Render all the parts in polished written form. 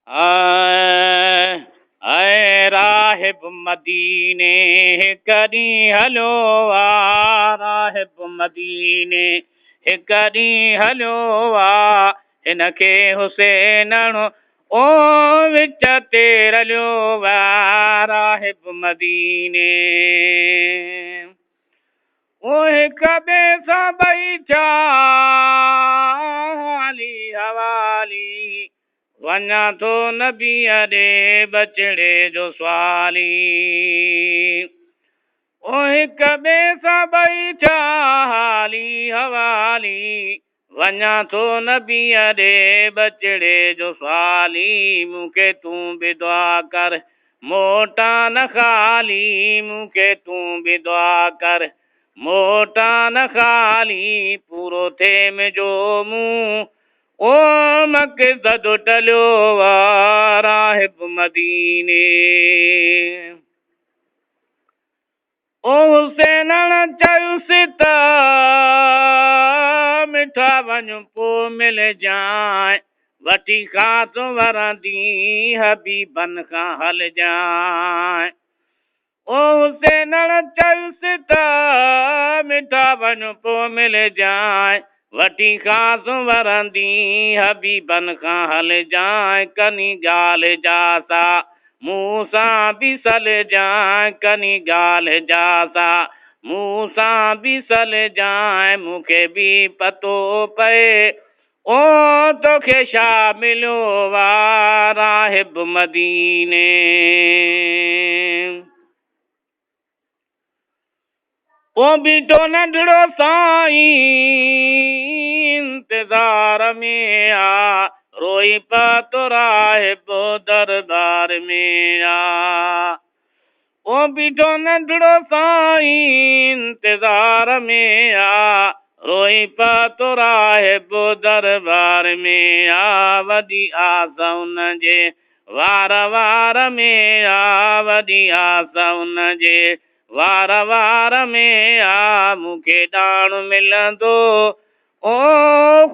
आए आए राहिब मदीने कॾहिं हलियो आ राहिब मदीने कॾहिं हलियो आ हिनखे हुसैनणो ओ विच ते रलियो आ राहिब मदीने ओ हिक ॿिए सां ॿई चाली हवाली वञा थो नबीअ ॾे बचड़े जो स्वाली ओ हिक ॿिए सां ॿई चाली हवाली वञा थो नबीअ ॾे बचड़े जो स्वाली मूंखे तूं बि दुआ कर मोटा न ख़ाली मूंखे तूं बि दुआ कर मोटा न ख़ाली पूरो थिए मुंहिंजो मुंहुं ओ मक़सद टलियो आ राहिब मदीने ओ हुसैनण चयुसि त मिठा वञ पोइ मिलजांइ वठी खास वरंदी हबीबन खां हलजांइ ओ हुसैनण चयुसि त मिठा वञ पोइ मिलजांइ वठी खास वरंदी हबीबन खां हलजांइ कनी ॻाल्हि जा सा मूं सां बि सलजांइ कनी ॻाल्हि जा सा मूं सां बि सलजांइ मूंखे बि पतो पए ओ तोखे छा मिलियो आ राहिब मदीने ओ बीठो नंढड़ो साईं इंतज़ार में आ रोई पातो राहिब दरबार में आ ओ बीठो नंढड़ो साईं इंतज़ार में आ रोई पातो राहिब दरबार में आ वॾी आस उनजे वार वार में आ वॾी आस उनजे वार वार में आ मूंखे ॼाण मिलंदो ओ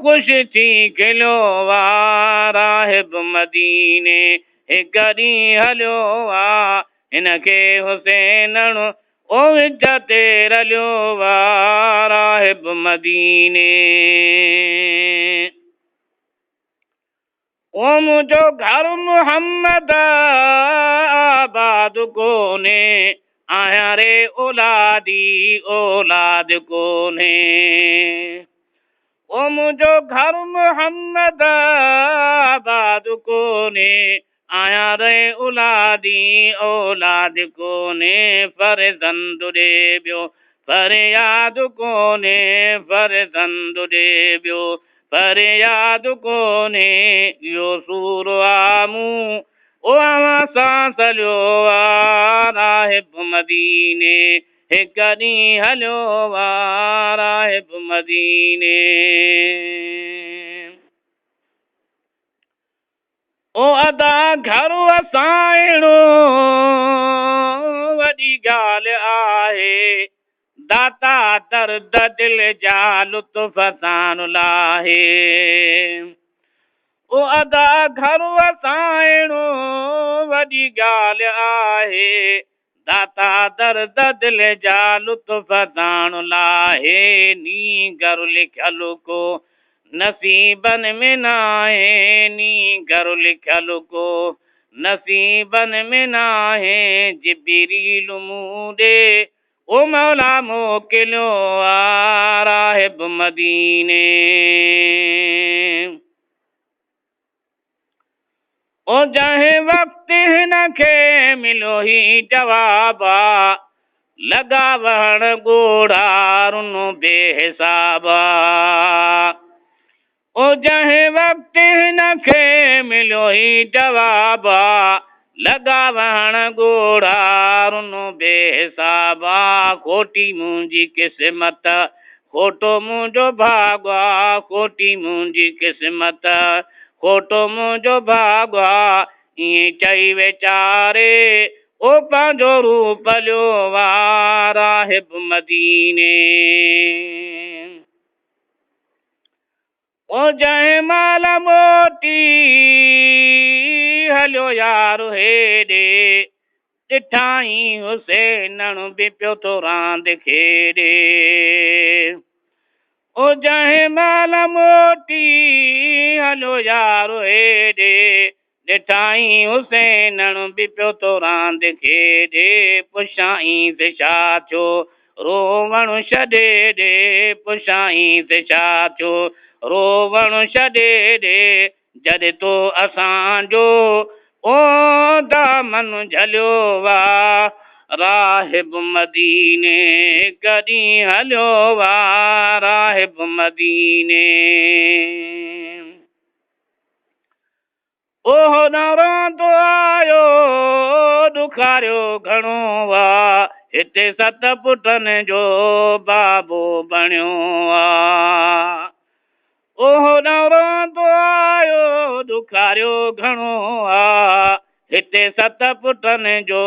ख़ुशि थी खिलियो आ राहिब मदीने हिक ॾींहुं हलियो आ हिनखे हुसैनणो ओ विच ते रलियो आ राहिब मदीने ओ मुंहिंजो घर मुहम्मद आबाद कोन्हे आहियां रे औलादी औलाद कोन्हे ओ मुंहिंजो घर मुहम्मद आबाद कोन्हे आहियां रे औलादी औलाद कोन्हे फर्ज़ंद ॾे ॿियो फरियाद कोन्हे फर्ज़ंद ॾे ॿियो फरियाद कोन्हे इहो सूर आ मूं ओ अवां सां सलियो आ राहिब मदीने हिक ॾींहुं हलियो आ राहिब मदीने ओ अदा घर असाइणो वॾी ॻाल्हि आहे दाता दर्द दिल जा लुत्फ़ सां लाहे ओ अदा घर असाइणो वॾी ॻाल्हि आहे दाता दर्द दिल जा लुत्फ़ सां लाहे नी घर लिखियल को नसीबन में नाहे नी घर लिखियल को नसीबन में नाहे जिबरील मूं ॾे ओ मौला मोकिलियो आ राहिब मदीने ओ जंहिं वक़्तु हिनखे मिलियो ही जवाबा लॻा वहण ॻोढ़ा रुनो बेहिसाबा ओ जंहिं वक़्तु हिनखे मिलियो ही जवाबा लॻा वहण ॻोढ़ा रुनो बेहिसाबा खोटी मुंहिंजी क़िस्मत खोटो मुंहिंजो भाॻा खोटी मुंहिंजी क़िस्मत खोटो मुंहिंजो भाॻा ईअं चई वीचारे ओ पंहिंजो रूप लियो आ राहिब मदीने ओ जंहिं महिल मोटी हलियो यार हेॾे ॾिठाई हुसैनण बि पियो थो रांदि खेॾे ओ जंहिं महिल मोटी हलियो यार हेॾे ॾिठाई हुसैनण बि पियो थो रांदि खेॾे पुछाईं त छा थियो रोवण छॾे ॾे पुछाईं त छा थियो रोवण छॾे ॾे जॾहिं तो असांजो ओ दामन झलियो वा राहिब मदीने कॾहिं हलियो वा राहिब मदीने ओहो न रोंदो आयो ॾुखारियो घणो वा हिते 7 पुटनि जो बाबो बणियो आ ओहो न रोंदो आयो ॾुखारियो घणो आ हिते 7 पुटनि जो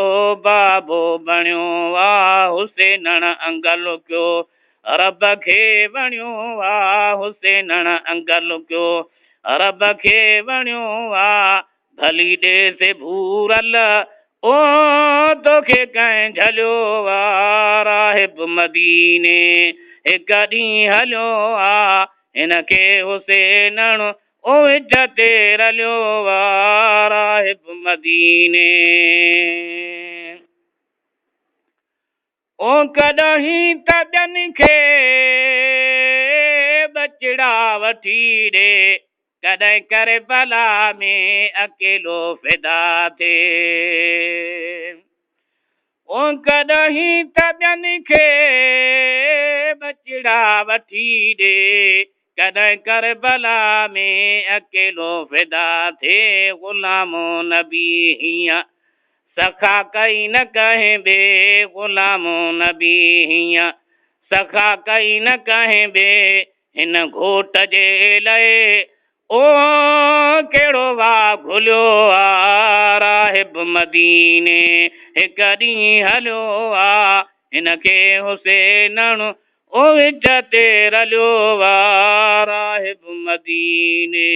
बाबो बणियो आ हुसैनण अंगल कयो रब खे वणियो आ हुसैनण अंगल कयो रब खे वणियो आ भली ॾे से भूरल ओ तोखे कंहिं झलियो आ राहिब मदीने हिकु ॾींहुं हलियो आ हिनखे हुसैनण ओ विच ते रलियो वा राहिब मदीने ओ कॾहिं त ॿियनि खे बचड़ा वठी ॾे कॾहिं करे भला में अकेलो फिदा थिए ओ कॾहिं त ॿियनि खे बचड़ा वठी ॾे कॾहिं कर भला में अकेलो फिदा थिए ग़ुलामो नबी हीअं सखा कई न कंहिं ॿिए ग़ुलामो नबी हीअं सखा कई न कंहिं ॿिए हिन घोट जे लए ओ कहिड़ो वाह घुलियो आ राहिब मदीने हिकु ॾींहुं हलियो आ हिनखे हुसैनण ओ विच ते रलियो वा राहिब मदीने